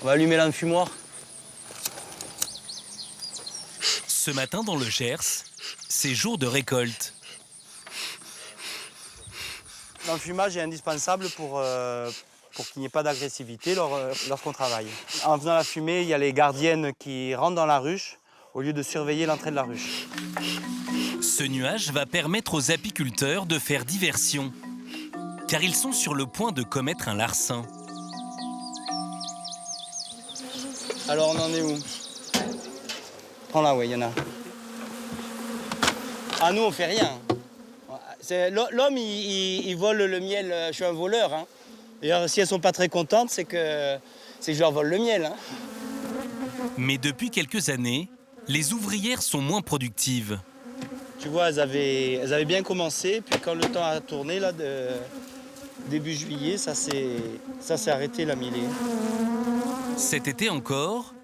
On va allumer l'enfumoir. Ce matin dans le Gers, c'est jour de récolte. L'enfumage est indispensable pour qu'il n'y ait pas d'agressivité lorsqu'on travaille. En faisant la fumée, il y a les gardiennes qui rentrent dans la ruche au lieu de surveiller l'entrée de la ruche. Ce nuage va permettre aux apiculteurs de faire diversion, car ils sont sur le point de commettre un larcin. Alors on en est où? Prends là, oui, il y en a. Ah, nous, on fait rien. L'homme, il vole le miel. Je suis un voleur. Hein. D'ailleurs, si elles sont pas très contentes, c'est que je leur vole le miel. Hein. Mais depuis quelques années, les ouvrières sont moins productives. Tu vois, elles avaient bien commencé, puis quand le temps a tourné, là, début juillet, ça s'est arrêté, la millée. Cet été encore,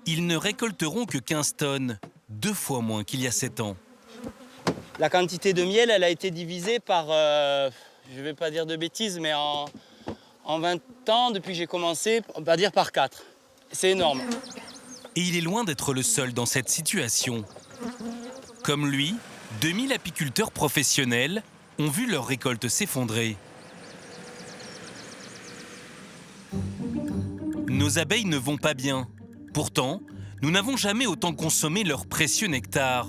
ils ne récolteront que 15 tonnes, 2 fois moins qu'il y a 7 ans. La quantité de miel, elle a été divisée par, je ne vais pas dire de bêtises, mais en 20 ans, depuis que j'ai commencé, on va dire par 4. C'est énorme. Et il est loin d'être le seul dans cette situation. Comme lui, 2000 apiculteurs professionnels ont vu leur récolte s'effondrer. Nos abeilles ne vont pas bien. Pourtant, nous n'avons jamais autant consommé leur précieux nectar,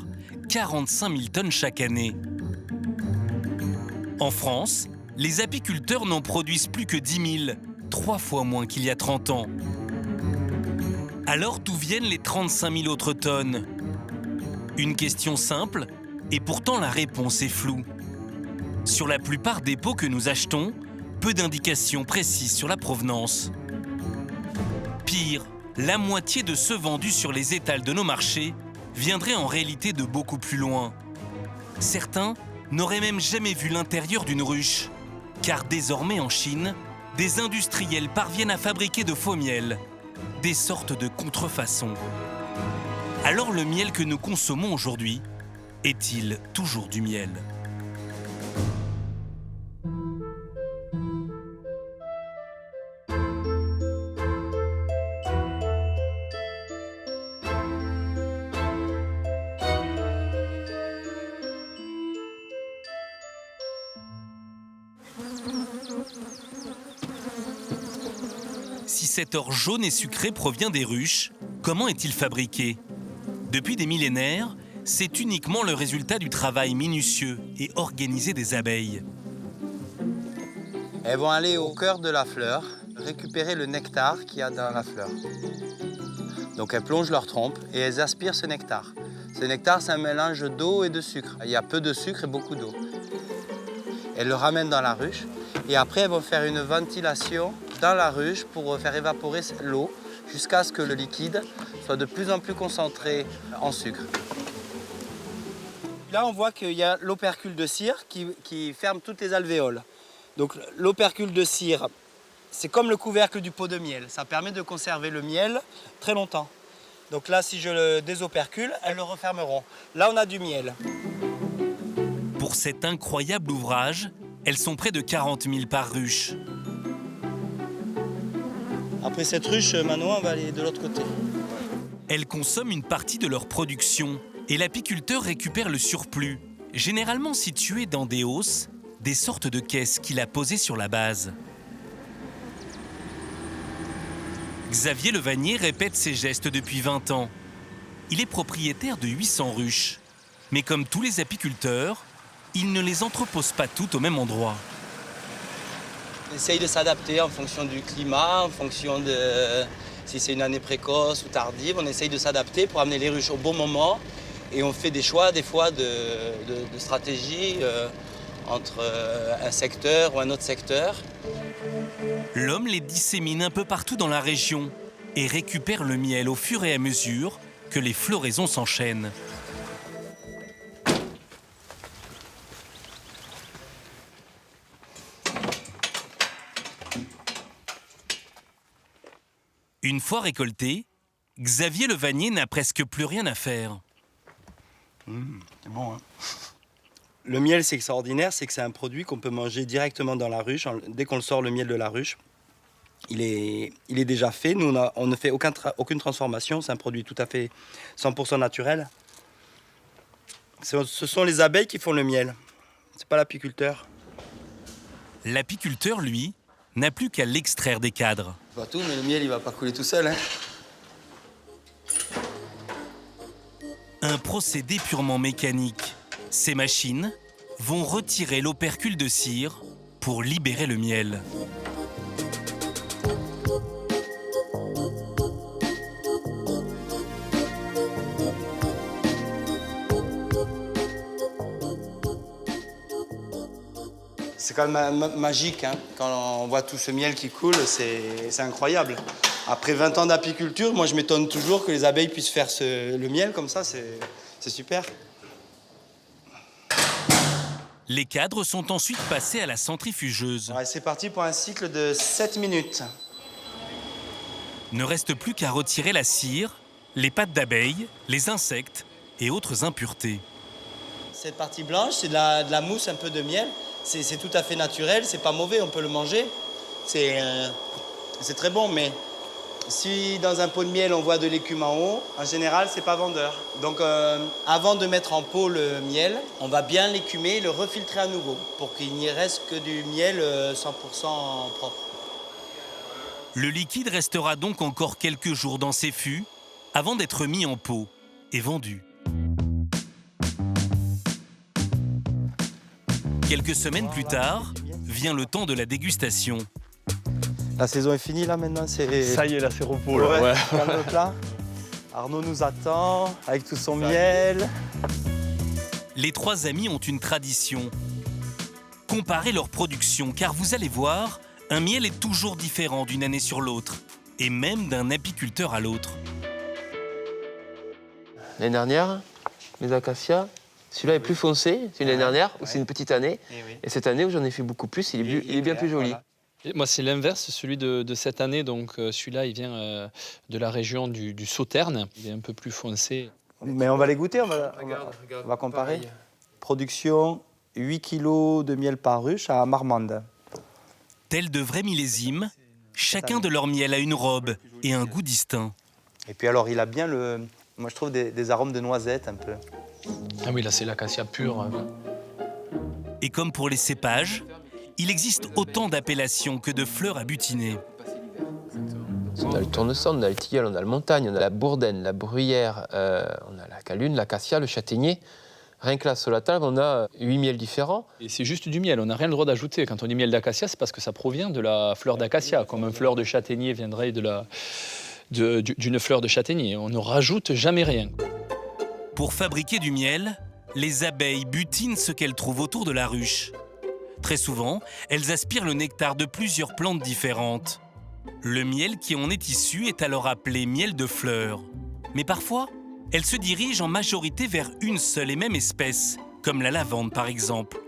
45 000 tonnes chaque année. En France, les apiculteurs n'en produisent plus que 10 000, 3 fois moins qu'il y a 30 ans. Alors d'où viennent les 35 000 autres tonnes? Une question simple, et pourtant la réponse est floue. Sur la plupart des pots que nous achetons, peu d'indications précises sur la provenance. Pire, la moitié de ceux vendus sur les étals de nos marchés viendraient en réalité de beaucoup plus loin. Certains n'auraient même jamais vu l'intérieur d'une ruche, car désormais en Chine, des industriels parviennent à fabriquer de faux miels, des sortes de contrefaçons. Alors le miel que nous consommons aujourd'hui est-il toujours du miel ? Si cet or jaune et sucré provient des ruches, comment est-il fabriqué ? Depuis des millénaires, c'est uniquement le résultat du travail minutieux et organisé des abeilles. Elles vont aller au cœur de la fleur, récupérer le nectar qu'il y a dans la fleur. Donc elles plongent leur trompe et elles aspirent ce nectar. Ce nectar, c'est un mélange d'eau et de sucre. Il y a peu de sucre et beaucoup d'eau. Elles le ramènent dans la ruche et après elles vont faire une ventilation dans la ruche pour faire évaporer l'eau jusqu'à ce que le liquide soit de plus en plus concentré en sucre. Là, on voit qu'il y a l'opercule de cire qui ferme toutes les alvéoles. Donc l'opercule de cire, c'est comme le couvercle du pot de miel. Ça permet de conserver le miel très longtemps. Donc là, si je le désopercule, elles le refermeront. Là, on a du miel. Pour cet incroyable ouvrage, elles sont près de 40 000 par ruche. Après cette ruche, Manon, on va aller de l'autre côté. Elles consomment une partie de leur production et l'apiculteur récupère le surplus, généralement situé dans des hausses, des sortes de caisses qu'il a posées sur la base. Xavier Levanier répète ses gestes depuis 20 ans. Il est propriétaire de 800 ruches. Mais comme tous les apiculteurs, il ne les entrepose pas toutes au même endroit. On essaye de s'adapter en fonction du climat, en fonction de si c'est une année précoce ou tardive. On essaye de s'adapter pour amener les ruches au bon moment. Et on fait des choix, des fois, de stratégie entre un secteur ou un autre secteur. L'homme les dissémine un peu partout dans la région et récupère le miel au fur et à mesure que les floraisons s'enchaînent. Une fois récolté, Xavier Levanier n'a presque plus rien à faire. C'est bon, hein? Le miel, c'est extraordinaire, c'est que c'est un produit qu'on peut manger directement dans la ruche. Dès qu'on le sort le miel de la ruche, il est déjà fait. Nous, on ne fait aucune transformation. C'est un produit tout à fait 100% naturel. Ce sont les abeilles qui font le miel. C'est pas l'apiculteur. L'apiculteur, lui, n'a plus qu'à l'extraire des cadres. Pas tout, mais le miel, il va pas couler tout seul. Un procédé purement mécanique. Ces machines vont retirer l'opercule de cire pour libérer le miel. C'est quand même magique, hein. Quand on voit tout ce miel qui coule, c'est incroyable. Après 20 ans d'apiculture, moi je m'étonne toujours que les abeilles puissent faire le miel comme ça, c'est super. Les cadres sont ensuite passés à la centrifugeuse. Ouais, c'est parti pour un cycle de 7 minutes. Ne reste plus qu'à retirer la cire, les pattes d'abeilles, les insectes et autres impuretés. Cette partie blanche, c'est de la mousse, un peu de miel. C'est tout à fait naturel, c'est pas mauvais, on peut le manger. C'est très bon, mais si dans un pot de miel on voit de l'écume en haut, en général, c'est pas vendeur. Donc avant de mettre en pot le miel, on va bien l'écumer et le refiltrer à nouveau pour qu'il n'y reste que du miel 100% propre. Le liquide restera donc encore quelques jours dans ces fûts avant d'être mis en pot et vendu. Quelques semaines plus tard, vient le temps de la dégustation. La saison est finie là maintenant, c'est... Ça y est, là c'est repos. Là. Ouais. Calme plat. Arnaud nous attend avec tout son miel. Les trois amis ont une tradition. Comparer leur production, car vous allez voir, un miel est toujours différent d'une année sur l'autre, et même d'un apiculteur à l'autre. L'année dernière, les acacias, celui-là est plus foncé, c'est l'année dernière, où c'est une petite année. Et cette année où j'en ai fait beaucoup plus, il est bien plus joli. Voilà. Moi, c'est l'inverse, celui de cette année. Donc, celui-là, il vient de la région du Sauternes. Il est un peu plus foncé. Mais on va les goûter, on va comparer. Pareil. Production, 8 kg de miel par ruche à Marmande. Tels de vrais millésimes, chacun de leur miel a une robe et un goût distinct. Et puis alors, il a bien moi je trouve des arômes de noisettes un peu. Ah oui, là, c'est l'acacia pure. Et comme pour les cépages, il existe autant d'appellations que de fleurs à butiner. On a le tournesol, on a le tilleul, on a le montagne, on a la bourdaine, la bruyère, on a la calune, l'acacia, le châtaignier. Rien que là, sur la table, on a 8 miels différents. Et c'est juste du miel, on n'a rien le droit d'ajouter. Quand on dit miel d'acacia, c'est parce que ça provient de la fleur d'acacia, comme une fleur de châtaignier viendrait d'une fleur de châtaignier. On ne rajoute jamais rien. Pour fabriquer du miel, les abeilles butinent ce qu'elles trouvent autour de la ruche. Très souvent, elles aspirent le nectar de plusieurs plantes différentes. Le miel qui en est issu est alors appelé miel de fleurs. Mais parfois, elles se dirigent en majorité vers une seule et même espèce, comme la lavande par exemple.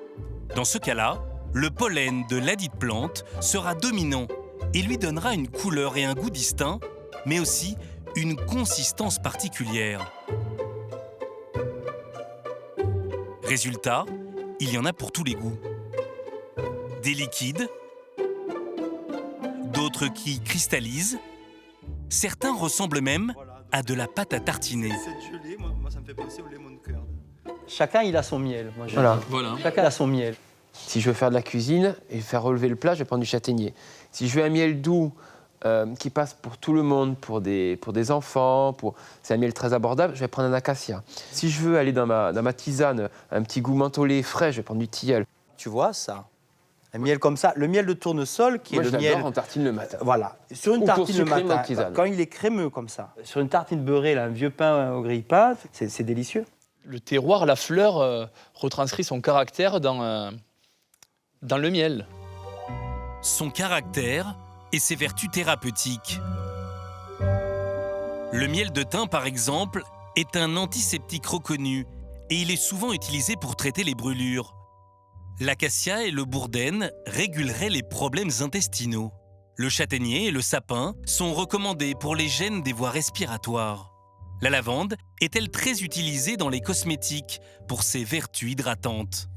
Dans ce cas-là, le pollen de ladite plante sera dominant et lui donnera une couleur et un goût distincts, mais aussi une consistance particulière. Résultat, il y en a pour tous les goûts. Des liquides, d'autres qui cristallisent, certains ressemblent même à de la pâte à tartiner. Cette gelée, moi ça me fait penser au lemon curd. Chacun il a son miel. Moi, Voilà. Chacun a son miel. Si je veux faire de la cuisine et faire relever le plat, je vais prendre du châtaignier. Si je veux un miel doux qui passe pour tout le monde, pour des enfants, c'est un miel très abordable, je vais prendre un acacia. Si je veux aller dans ma tisane, un petit goût mentholé frais, je vais prendre du tilleul. Tu vois ça? Un miel comme ça, le miel de tournesol qui Moi, est je le l'adore miel. en tartine le matin. Voilà, sur une Ou pour tartine le sucrer matin, ma tisane. quand il est crémeux comme ça, sur une tartine beurrée, là, un vieux pain au grille-pain, c'est délicieux. Le terroir, la fleur, retranscrit son caractère dans le miel. Son caractère et ses vertus thérapeutiques. Le miel de thym, par exemple, est un antiseptique reconnu et il est souvent utilisé pour traiter les brûlures. L'acacia et le bourdaine réguleraient les problèmes intestinaux. Le châtaignier et le sapin sont recommandés pour les gènes des voies respiratoires. La lavande est-elle très utilisée dans les cosmétiques pour ses vertus hydratantes.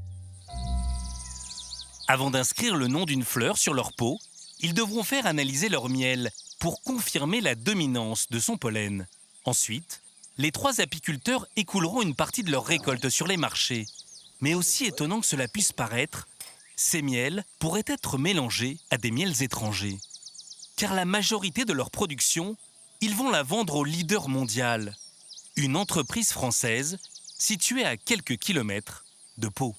Avant d'inscrire le nom d'une fleur sur leur pot, ils devront faire analyser leur miel pour confirmer la dominance de son pollen. Ensuite, les 3 apiculteurs écouleront une partie de leur récolte sur les marchés. Mais aussi étonnant que cela puisse paraître, ces miels pourraient être mélangés à des miels étrangers. Car la majorité de leur production, ils vont la vendre au leader mondial, une entreprise française située à quelques kilomètres de Pau.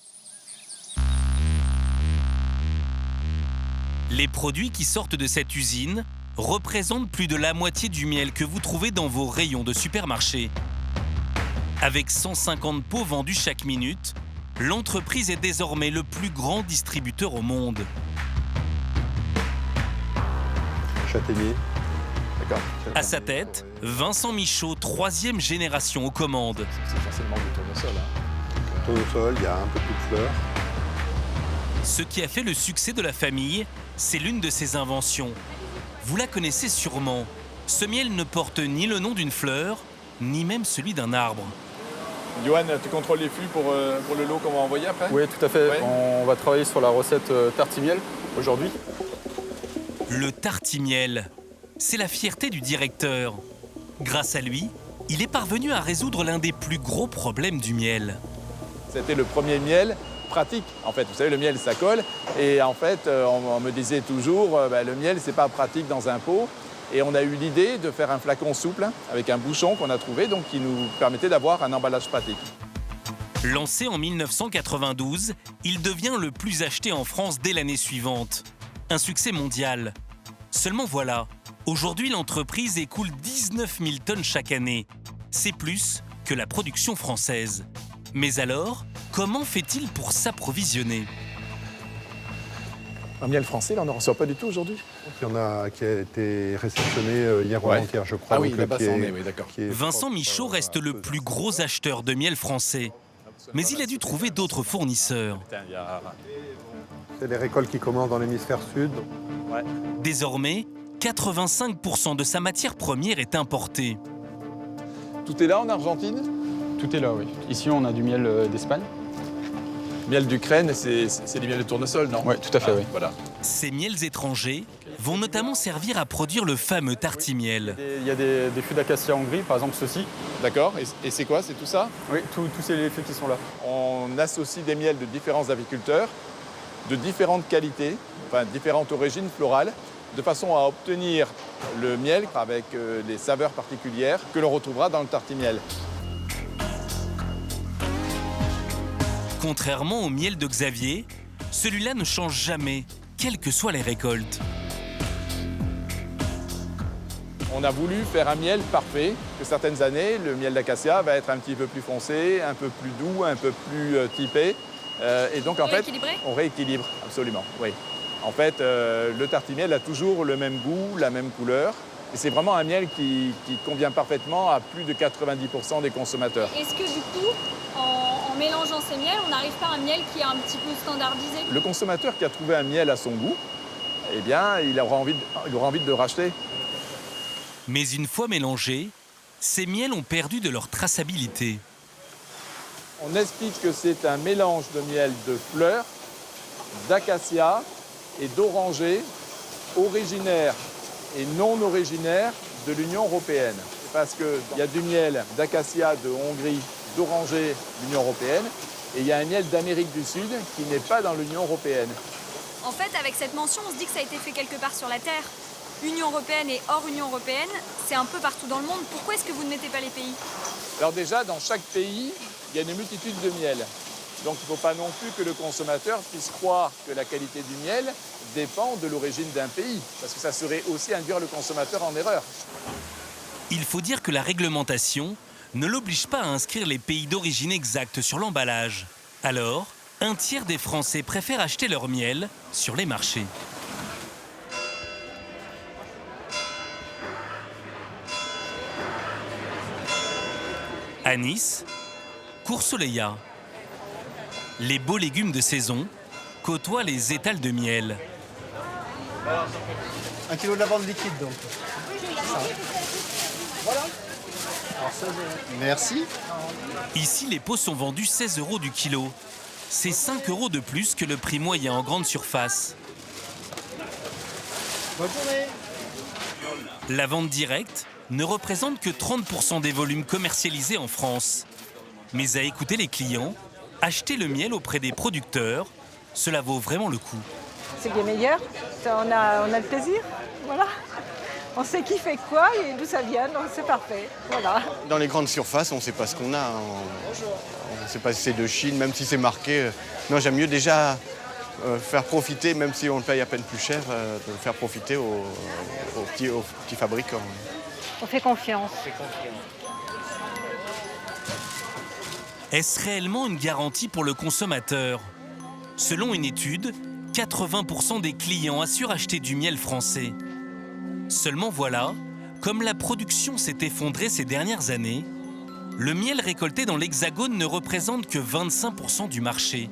Les produits qui sortent de cette usine représentent plus de la moitié du miel que vous trouvez dans vos rayons de supermarché. Avec 150 pots vendus chaque minute, l'entreprise est désormais le plus grand distributeur au monde. Châtaignier. D'accord. À sa tête, Vincent Michaud, 3e génération aux commandes. C'est essentiellement du tournesol. Tournesol, il y a un peu plus de fleurs. Ce qui a fait le succès de la famille, c'est l'une de ses inventions. Vous la connaissez sûrement. Ce miel ne porte ni le nom d'une fleur, ni même celui d'un arbre. Johan, tu contrôles les flux pour le lot qu'on va envoyer après? Oui, tout à fait. Ouais. On va travailler sur la recette tartimiel aujourd'hui. Le tartimiel, c'est la fierté du directeur. Grâce à lui, il est parvenu à résoudre l'un des plus gros problèmes du miel. C'était le premier miel pratique. En fait, vous savez, le miel, ça colle. Et en fait, on me disait toujours, le miel, c'est pas pratique dans un pot. Et on a eu l'idée de faire un flacon souple avec un bouchon qu'on a trouvé, donc qui nous permettait d'avoir un emballage pratique. Lancé en 1992, il devient le plus acheté en France dès l'année suivante. Un succès mondial. Seulement voilà, aujourd'hui l'entreprise écoule 19 000 tonnes chaque année. C'est plus que la production française. Mais alors, comment fait-il pour s'approvisionner? Un miel français, là, on n'en reçoit pas du tout aujourd'hui. Il y en a qui a été réceptionné hier ou Ouais. avant-hier, je crois. Ah oui, donc, là-bas, qui ça en est- est, oui, d'accord. qui est Vincent propre, Michaud reste le plus gros acheteur de miel français. Mais il a dû trouver d'autres fournisseurs. C'est les récoltes qui commencent dans l'hémisphère sud. Désormais, 85% de sa matière première est importée. Tout est là en Argentine? Tout est là, oui. Ici, on a du miel d'Espagne. Miel d'Ukraine, c'est du miel de tournesol, non? Oui, tout à fait, oui. Voilà. Ces miels étrangers vont notamment servir à produire le fameux tartimiel. Il y a des fûts d'acacia Hongrie, par exemple ceux-ci. D'accord. Et c'est quoi? C'est tout ça? Oui, tous ces fûts qui sont là. On associe des miels de différents apiculteurs, de différentes qualités, enfin différentes origines florales, de façon à obtenir le miel avec les saveurs particulières que l'on retrouvera dans le tartimiel. Contrairement au miel de Xavier, celui-là ne change jamais, quelles que soient les récoltes. On a voulu faire un miel parfait, que certaines années, le miel d'acacia va être un petit peu plus foncé, un peu plus doux, un peu plus typé. Et donc, en fait, on rééquilibre, absolument, oui. En fait, le tartimiel a toujours le même goût, la même couleur. Et c'est vraiment un miel qui convient parfaitement à plus de 90% des consommateurs. Est-ce que du coup, en mélangeant ces miels, on n'arrive pas à un miel qui est un petit peu standardisé? Le consommateur qui a trouvé un miel à son goût, eh bien, il aura envie de le racheter. Mais une fois mélangés, ces miels ont perdu de leur traçabilité. On explique que c'est un mélange de miel de fleurs, d'acacia et d'oranger originaire et non originaire de l'Union européenne. Parce qu'il y a du miel d'acacia de Hongrie, d'oranger de l'Union européenne, et il y a un miel d'Amérique du Sud qui n'est pas dans l'Union européenne. En fait, avec cette mention, on se dit que ça a été fait quelque part sur la Terre. Union européenne et hors Union européenne, c'est un peu partout dans le monde. Pourquoi est-ce que vous ne mettez pas les pays? Alors déjà, dans chaque pays, il y a une multitude de miel. Donc il ne faut pas non plus que le consommateur puisse croire que la qualité du miel dépend de l'origine d'un pays, parce que ça serait aussi induire le consommateur en erreur. Il faut dire que la réglementation ne l'oblige pas à inscrire les pays d'origine exacts sur l'emballage. Alors, un tiers des Français préfèrent acheter leur miel sur les marchés. À Nice, Coursoleya. Les beaux légumes de saison côtoient les étals de miel. 1 kilo de lavande liquide donc. Voilà. Alors 16 €. Merci. Ici, les pots sont vendus 16 € du kilo. c'est 5 € de plus que le prix moyen en grande surface. Bonne journée. La vente directe ne représente que 30% des volumes commercialisés en France. Mais à écouter les clients, acheter le miel auprès des producteurs, cela vaut vraiment le coup. C'est bien meilleur, on a le plaisir, voilà. On sait qui fait quoi et d'où ça vient, donc c'est parfait, voilà. Dans les grandes surfaces, on ne sait pas ce qu'on a. On ne sait pas si c'est de Chine, même si c'est marqué. Non, j'aime mieux déjà faire profiter, même si on le paye à peine plus cher, de faire profiter aux petits fabricants. On fait confiance. Est-ce réellement une garantie pour le consommateur? Selon une étude, 80% des clients assurent acheter du miel français. Seulement voilà, comme la production s'est effondrée ces dernières années, le miel récolté dans l'Hexagone ne représente que 25% du marché.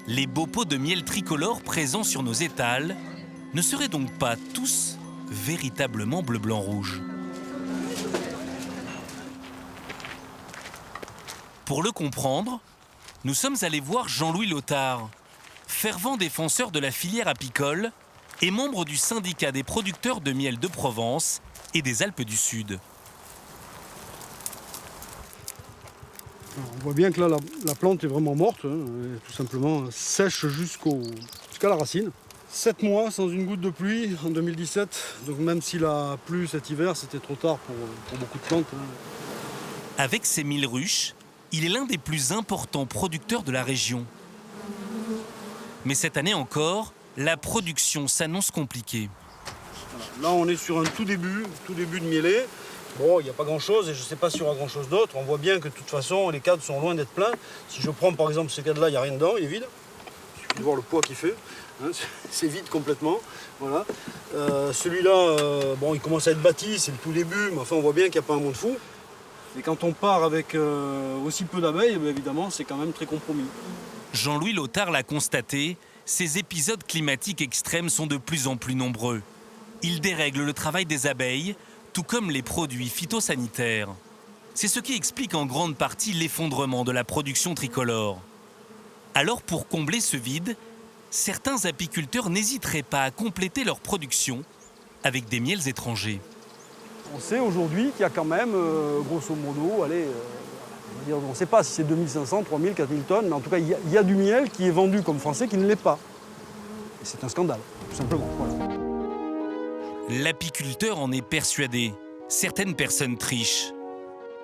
Les beaux pots de miel tricolore présents sur nos étals ne seraient donc pas tous véritablement bleu, blanc, rouge. Pour le comprendre, nous sommes allés voir Jean-Louis Lothar, fervent défenseur de la filière apicole et membre du syndicat des producteurs de miel de Provence et des Alpes du Sud. On voit bien que là, la plante est vraiment morte, hein, tout simplement sèche jusqu'à la racine. 7 mois sans une goutte de pluie en 2017, donc même s'il a plu cet hiver, c'était trop tard pour beaucoup de plantes. Hein. Avec ses 1000 ruches, il est l'un des plus importants producteurs de la région. Mais cette année encore, la production s'annonce compliquée. Là, on est sur un tout début de mielé. Bon, il n'y a pas grand-chose et je ne sais pas s'il y aura grand-chose d'autre. On voit bien que de toute façon, les cadres sont loin d'être pleins. Si je prends par exemple ce cadre-là, il n'y a rien dedans, il est vide. Il suffit de voir le poids qu'il fait. Hein, c'est vide complètement. Voilà. Celui-là, bon, il commence à être bâti, c'est le tout début, mais enfin, on voit bien qu'il n'y a pas un monde fou. Et quand on part avec aussi peu d'abeilles, évidemment, c'est quand même très compromis. Jean-Louis Lothar l'a constaté, ces épisodes climatiques extrêmes sont de plus en plus nombreux. Ils dérèglent le travail des abeilles, tout comme les produits phytosanitaires. C'est ce qui explique en grande partie l'effondrement de la production tricolore. Alors pour combler ce vide, certains apiculteurs n'hésiteraient pas à compléter leur production avec des miels étrangers. On sait aujourd'hui qu'il y a quand même, grosso modo, on ne sait pas si c'est 2500, 3000, 4000 tonnes, mais en tout cas, il y a du miel qui est vendu comme français qui ne l'est pas. Et c'est un scandale, tout simplement. Voilà. L'apiculteur en est persuadé. Certaines personnes trichent.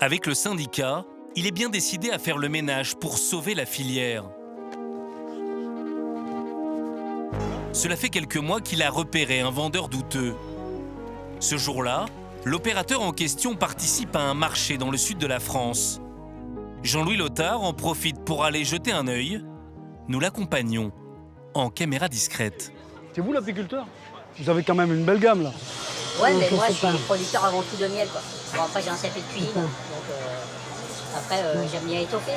Avec le syndicat, il est bien décidé à faire le ménage pour sauver la filière. Cela fait quelques mois qu'il a repéré un vendeur douteux. Ce jour-là, l'opérateur en question participe à un marché dans le sud de la France. Jean-Louis Lothar en profite pour aller jeter un œil. Nous l'accompagnons en caméra discrète. C'est vous l'apiculteur? Vous avez quand même une belle gamme là. Ouais, mais moi je suis producteur avant tout de miel, quoi. Bon, après j'ai un CAP de cuisine, donc après j'aime bien étoffer.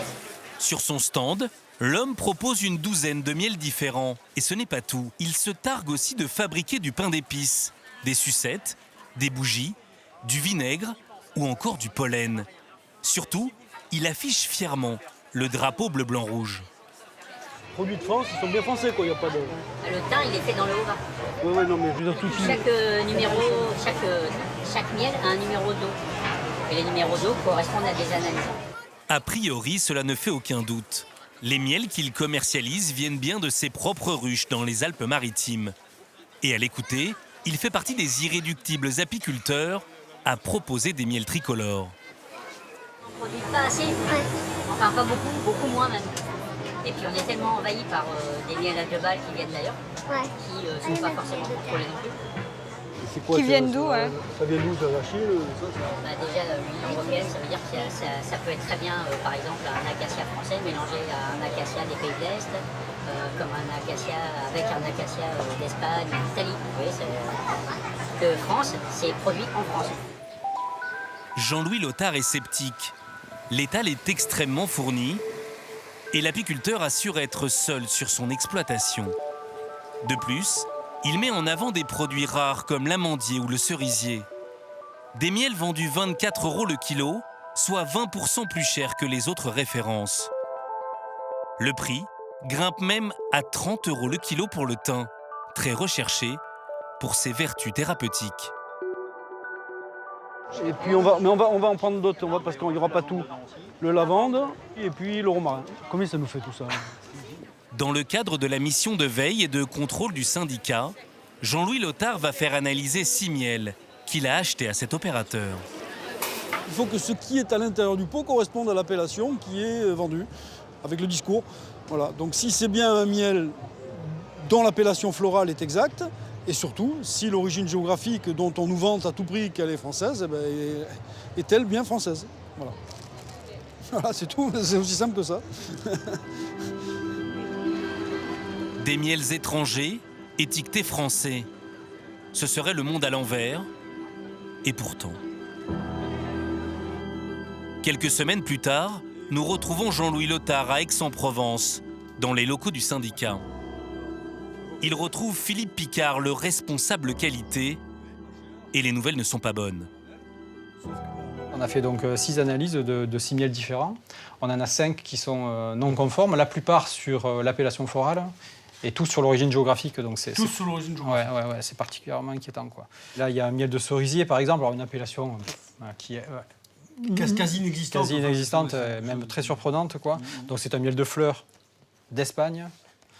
Sur son stand, l'homme propose une douzaine de miels différents. Et ce n'est pas tout. Il se targue aussi de fabriquer du pain d'épices, des sucettes, des bougies, du vinaigre ou encore du pollen. Surtout, il affiche fièrement le drapeau bleu-blanc-rouge. Produits de France, ils sont bien français, quoi. Il y a pas de... Le thym, il est fait dans le Haut-Rhin. Ouais, non, mais je veux dire tout de suite. Chaque miel a un numéro d'eau. Et les numéros d'eau correspondent à des analyses. A priori, cela ne fait aucun doute. Les miels qu'il commercialise viennent bien de ses propres ruches dans les Alpes-Maritimes. Et à l'écouter, il fait partie des irréductibles apiculteurs à proposer des miels tricolores. On ne produit pas assez, enfin pas beaucoup, beaucoup moins même. Et puis on est tellement envahi par des miels à 2 balles qui viennent d'ailleurs, qui ne sont pas forcément contrôlés non plus. Quoi, qui viennent d'où, hein? Ça vient d'où, de la Chine? Déjà, l'Union européenne, ça veut dire que ça peut être très bien, par exemple, un acacia français mélangé à un acacia des pays de l'Est, comme un acacia avec un acacia d'Espagne, d'Italie. Vous voyez, de France, c'est produit en France. Jean-Louis Lothar est sceptique. L'étal est extrêmement fourni et l'apiculteur assure être seul sur son exploitation. De plus, il met en avant des produits rares comme l'amandier ou le cerisier. Des miels vendus 24 € le kilo, soit 20% plus cher que les autres références. Le prix grimpe même à 30 € le kilo pour le thym, très recherché pour ses vertus thérapeutiques. Et puis on va en prendre d'autres, parce qu'il n'y aura pas tout. Le lavande et puis le romarin. Combien ça nous fait tout ça? Dans le cadre de la mission de veille et de contrôle du syndicat, Jean-Louis Lothar va faire analyser 6 miels qu'il a achetés à cet opérateur. Il faut que ce qui est à l'intérieur du pot corresponde à l'appellation qui est vendue, avec le discours. Voilà. Donc si c'est bien un miel dont l'appellation florale est exacte, et surtout, si l'origine géographique dont on nous vante à tout prix qu'elle est française, est-elle bien française? Voilà. Voilà, c'est tout, c'est aussi simple que ça. Des miels étrangers, étiquetés français. Ce serait le monde à l'envers, et pourtant. Quelques semaines plus tard, nous retrouvons Jean-Louis Lothar à Aix-en-Provence, dans les locaux du syndicat. Il retrouve Philippe Picard, le responsable qualité, et les nouvelles ne sont pas bonnes. On a fait donc 6 analyses de 6 miels différents. On en a 5 qui sont non conformes, la plupart sur l'appellation florale et tous sur l'origine géographique. Donc tous sur l'origine géographique. Ouais, c'est particulièrement inquiétant, quoi. Là, il y a un miel de cerisier, par exemple, alors une appellation qui est quasi inexistante. Quasi inexistante, même très surprenante, quoi. Donc c'est un miel de fleurs d'Espagne.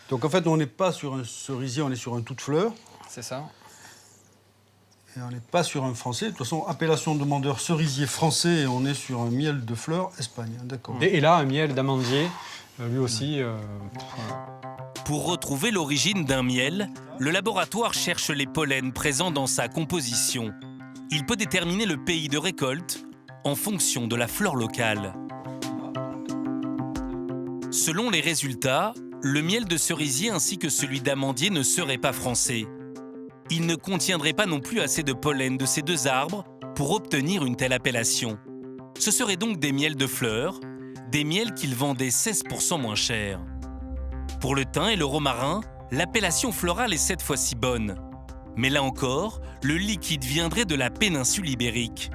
Donc en fait, on n'est pas sur un cerisier, on est sur un tout de fleurs. C'est ça. Et on n'est pas sur un français. De toute façon, appellation demandeur cerisier français, et on est sur un miel de fleurs Espagne. D'accord. Et là, un miel d'amandier, lui aussi. Pour retrouver l'origine d'un miel, le laboratoire cherche les pollens présents dans sa composition. Il peut déterminer le pays de récolte en fonction de la flore locale. Selon les résultats, le miel de cerisier ainsi que celui d'amandier ne seraient pas français. Il ne contiendrait pas non plus assez de pollen de ces deux arbres pour obtenir une telle appellation. Ce seraient donc des miels de fleurs, des miels qu'ils vendaient 16% moins cher. Pour le thym et le romarin, l'appellation florale est cette fois-ci bonne. Mais là encore, le liquide viendrait de la péninsule ibérique.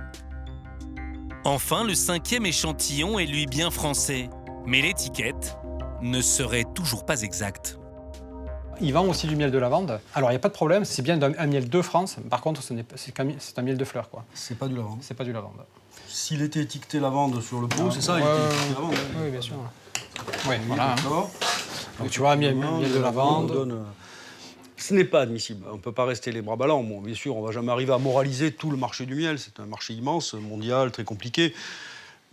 Enfin, le 5e échantillon est lui bien français, mais l'étiquette ne serait toujours pas exacte. Il vend aussi du miel de lavande. Alors, il n'y a pas de problème, c'est bien un miel de France. Par contre, c'est un miel de fleurs, quoi. C'est pas du lavande. C'est pas du lavande. S'il était étiqueté lavande sur le pot, c'est ça, il était étiqueté lavande. Oui, bien sûr. Oui, voilà. Donc, tu vois, un miel de lavande. Ce n'est pas admissible. On ne peut pas rester les bras ballants. Bon, bien sûr, on ne va jamais arriver à moraliser tout le marché du miel. C'est un marché immense, mondial, très compliqué.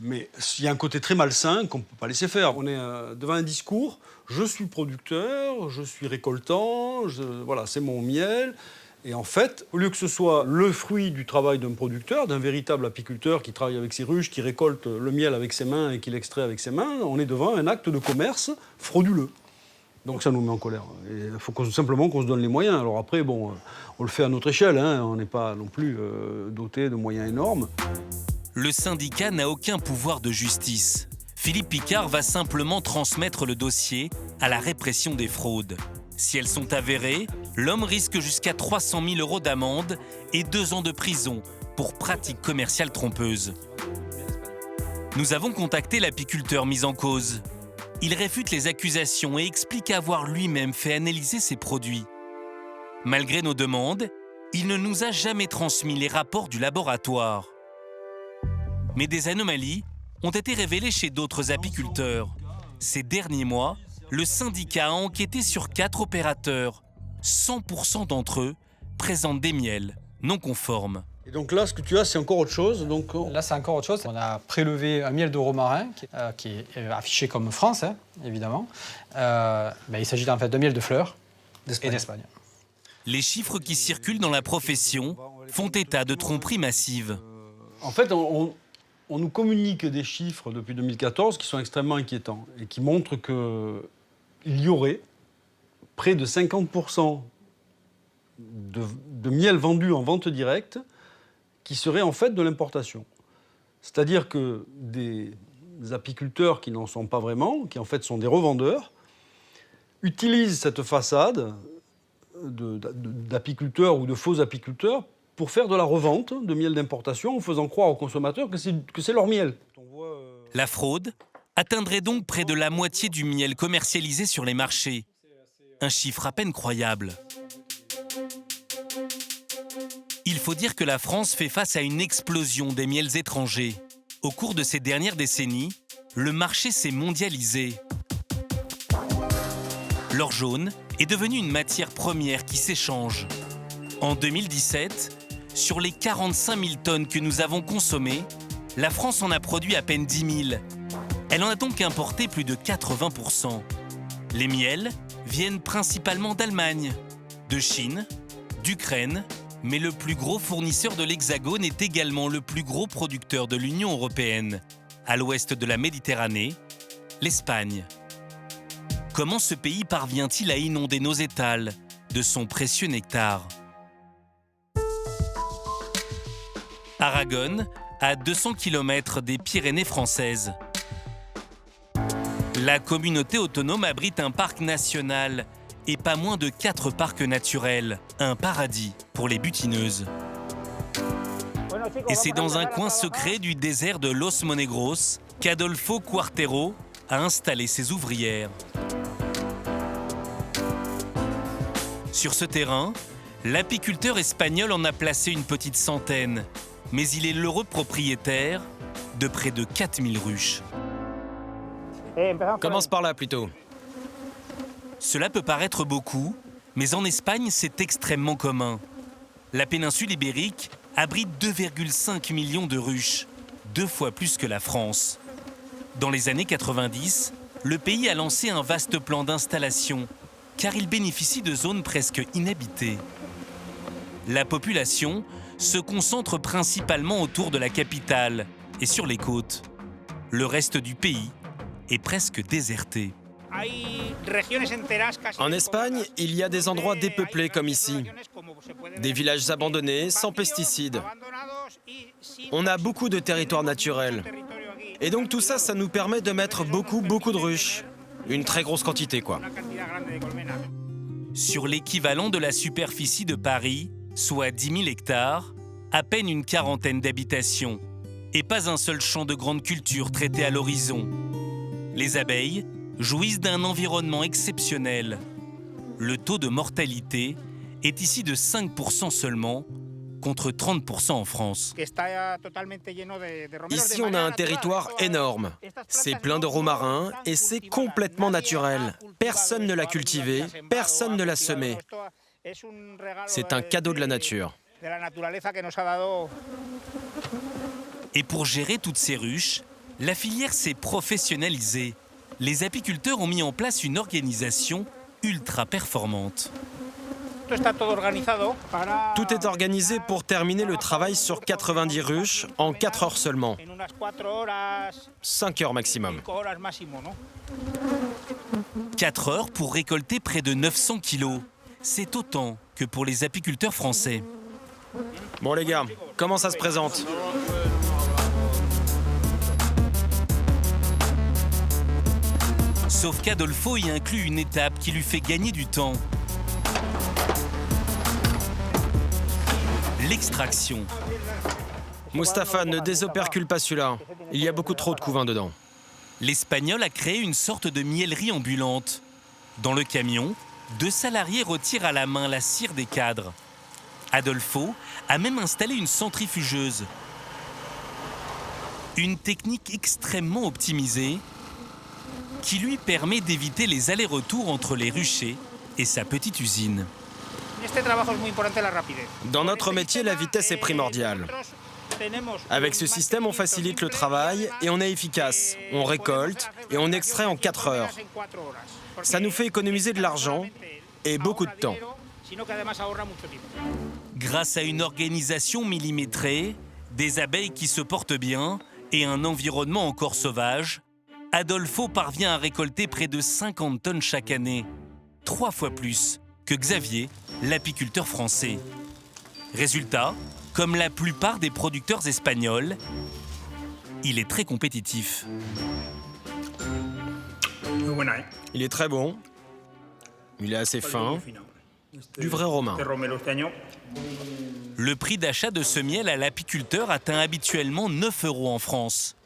Mais il y a un côté très malsain qu'on ne peut pas laisser faire. On est devant un discours, je suis producteur, je suis récoltant, voilà, c'est mon miel. Et en fait, au lieu que ce soit le fruit du travail d'un producteur, d'un véritable apiculteur qui travaille avec ses ruches, qui récolte le miel avec ses mains et qui l'extrait avec ses mains, on est devant un acte de commerce frauduleux. Donc ça nous met en colère. Il faut simplement qu'on se donne les moyens. Alors après, bon, on le fait à notre échelle, hein. On n'est pas non plus doté de moyens énormes. Le syndicat n'a aucun pouvoir de justice. Philippe Picard va simplement transmettre le dossier à la répression des fraudes. Si elles sont avérées, l'homme risque jusqu'à 300 000 € d'amende et 2 ans de prison pour pratique commerciale trompeuse. Nous avons contacté l'apiculteur mis en cause. Il réfute les accusations et explique avoir lui-même fait analyser ses produits. Malgré nos demandes, il ne nous a jamais transmis les rapports du laboratoire. Mais des anomalies ont été révélées chez d'autres apiculteurs. Ces derniers mois, le syndicat a enquêté sur 4 opérateurs. 100% d'entre eux présentent des miels non conformes. Et donc là, ce que tu as, c'est encore autre chose. Donc là, c'est encore autre chose. On a prélevé un miel de romarin qui est affiché comme France, hein, évidemment. Il s'agit en fait d'un miel de fleurs et d'Espagne. Les chiffres qui circulent dans la profession font état de tromperies massives. En fait, on nous communique des chiffres depuis 2014 qui sont extrêmement inquiétants et qui montrent qu'il y aurait près de 50% de miel vendu en vente directe qui serait en fait de l'importation. C'est-à-dire que des apiculteurs qui n'en sont pas vraiment, qui en fait sont des revendeurs, utilisent cette façade d'apiculteurs ou de faux apiculteurs pour faire de la revente de miel d'importation en faisant croire aux consommateurs que c'est leur miel. La fraude, atteindrait donc près de la moitié du miel commercialisé sur les marchés. Un chiffre à peine croyable. Il faut dire que la France fait face à une explosion des miels étrangers. Au cours de ces dernières décennies, le marché s'est mondialisé. L'or jaune est devenu une matière première qui s'échange. En 2017, sur les 45 000 tonnes que nous avons consommées, la France en a produit à peine 10 000. Elle en a donc importé plus de 80%. Les miels viennent principalement d'Allemagne, de Chine, d'Ukraine, mais le plus gros fournisseur de l'Hexagone est également le plus gros producteur de l'Union européenne. À l'ouest de la Méditerranée, l'Espagne. Comment ce pays parvient-il à inonder nos étals de son précieux nectar? Aragon, à 200 km des Pyrénées françaises. La communauté autonome abrite un parc national et pas moins de 4 parcs naturels, un paradis pour les butineuses. Et c'est dans un coin secret du désert de Los Monegros qu'Adolfo Cuartero a installé ses ouvrières. Sur ce terrain, l'apiculteur espagnol en a placé une petite centaine, mais il est l'heureux propriétaire de près de 4000 ruches. Commence par là plutôt. Cela peut paraître beaucoup, mais en Espagne, c'est extrêmement commun. La péninsule ibérique abrite 2,5 millions de ruches, 2 fois plus que la France. Dans les années 90, le pays a lancé un vaste plan d'installation, car il bénéficie de zones presque inhabitées. La population se concentre principalement autour de la capitale et sur les côtes. Le reste du pays est presque déserté. En Espagne, il y a des endroits dépeuplés comme ici. Des villages abandonnés, sans pesticides. On a beaucoup de territoires naturels. Et donc tout ça, ça nous permet de mettre beaucoup de ruches. Une très grosse quantité, quoi. Sur l'équivalent de la superficie de Paris, soit 10 000 hectares, à peine une quarantaine d'habitations. Et pas un seul champ de grande culture traité à l'horizon. Les abeilles jouissent d'un environnement exceptionnel. Le taux de mortalité est ici de 5% seulement, contre 30% en France. Ici, on a un territoire énorme. C'est plein de romarin et c'est complètement naturel. Personne ne l'a cultivé, personne ne l'a semé. C'est un cadeau de la nature. Et pour gérer toutes ces ruches, la filière s'est professionnalisée. Les apiculteurs ont mis en place une organisation ultra performante. Tout est organisé pour terminer le travail sur 90 ruches en 4 heures seulement. 5 heures maximum. 4 heures pour récolter près de 900 kilos. C'est autant que pour les apiculteurs français. Bon les gars, comment ça se présente ? Sauf qu'Adolfo y inclut une étape qui lui fait gagner du temps. L'extraction. Mustapha, ne désopercule pas celui-là. Il y a beaucoup trop de couvain dedans. L'Espagnol a créé une sorte de miellerie ambulante. Dans le camion, 2 salariés retirent à la main la cire des cadres. Adolfo a même installé une centrifugeuse. Une technique extrêmement optimisée qui lui permet d'éviter les allers-retours entre les ruchers et sa petite usine. Dans notre métier, la vitesse est primordiale. Avec ce système, on facilite le travail et on est efficace. On récolte et on extrait en 4 heures. Ça nous fait économiser de l'argent et beaucoup de temps. Grâce à une organisation millimétrée, des abeilles qui se portent bien et un environnement encore sauvage, Adolfo parvient à récolter près de 50 tonnes chaque année, 3 fois plus que Xavier, l'apiculteur français. Résultat, comme la plupart des producteurs espagnols, il est très compétitif. Il est très bon. Il est assez fin. Du vrai romain. Le prix d'achat de ce miel à l'apiculteur atteint habituellement 9 € en France.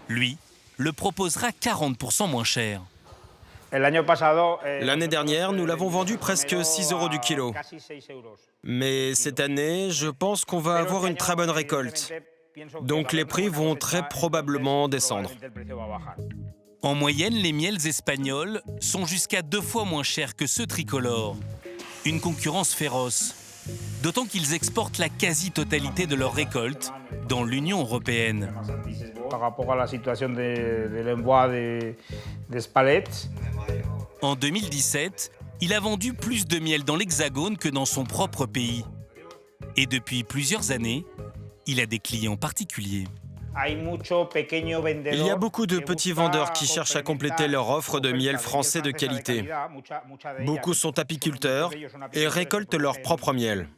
Lui le proposera 40% moins cher. L'année dernière, nous l'avons vendu presque 6 € du kilo. Mais cette année, je pense qu'on va avoir une très bonne récolte. Donc les prix vont très probablement descendre. En moyenne, les miels espagnols sont jusqu'à 2 fois moins chers que ceux tricolores. Une concurrence féroce. D'autant qu'ils exportent la quasi-totalité de leur récolte dans l'Union européenne. Par rapport à la situation de l'envoi des palettes. En 2017, il a vendu plus de miel dans l'Hexagone que dans son propre pays. Et depuis plusieurs années, il a des clients particuliers. Il y a beaucoup de petits vendeurs qui cherchent à compléter leur offre de miel français de qualité. Beaucoup sont apiculteurs et récoltent leur propre miel.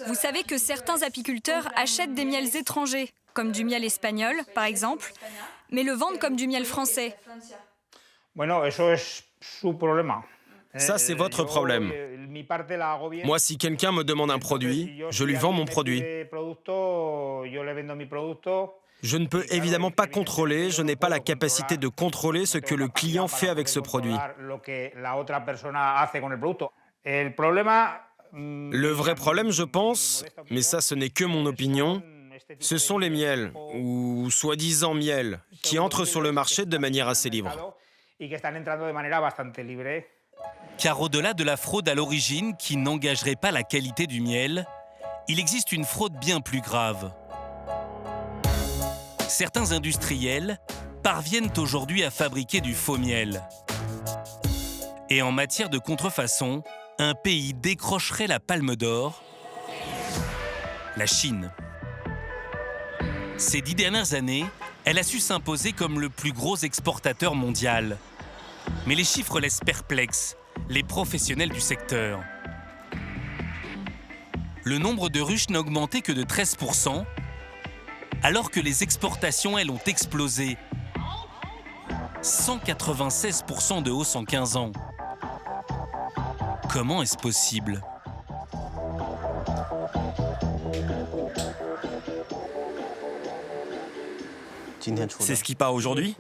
Vous savez que certains apiculteurs achètent des miels étrangers, comme du miel espagnol, par exemple, mais le vendent comme du miel français. Ça, c'est votre problème. Moi, si quelqu'un me demande un produit, je lui vends mon produit. Je ne peux évidemment pas contrôler, je n'ai pas la capacité de contrôler ce que le client fait avec ce produit. Le vrai problème, je pense, mais ça, ce n'est que mon opinion, ce sont les miels, ou soi-disant miels, qui entrent sur le marché de manière assez libre. Car au-delà de la fraude à l'origine qui n'engagerait pas la qualité du miel, il existe une fraude bien plus grave. Certains industriels parviennent aujourd'hui à fabriquer du faux miel. Et en matière de contrefaçon, un pays décrocherait la palme d'or, la Chine. Ces 10 dernières années, elle a su s'imposer comme le plus gros exportateur mondial. Mais les chiffres laissent perplexes les professionnels du secteur. Le nombre de ruches n'a augmenté que de 13%, alors que les exportations, elles, ont explosé. 196% de hausse en 15 ans. Comment est-ce possible ? C'est ce qui part aujourd'hui ?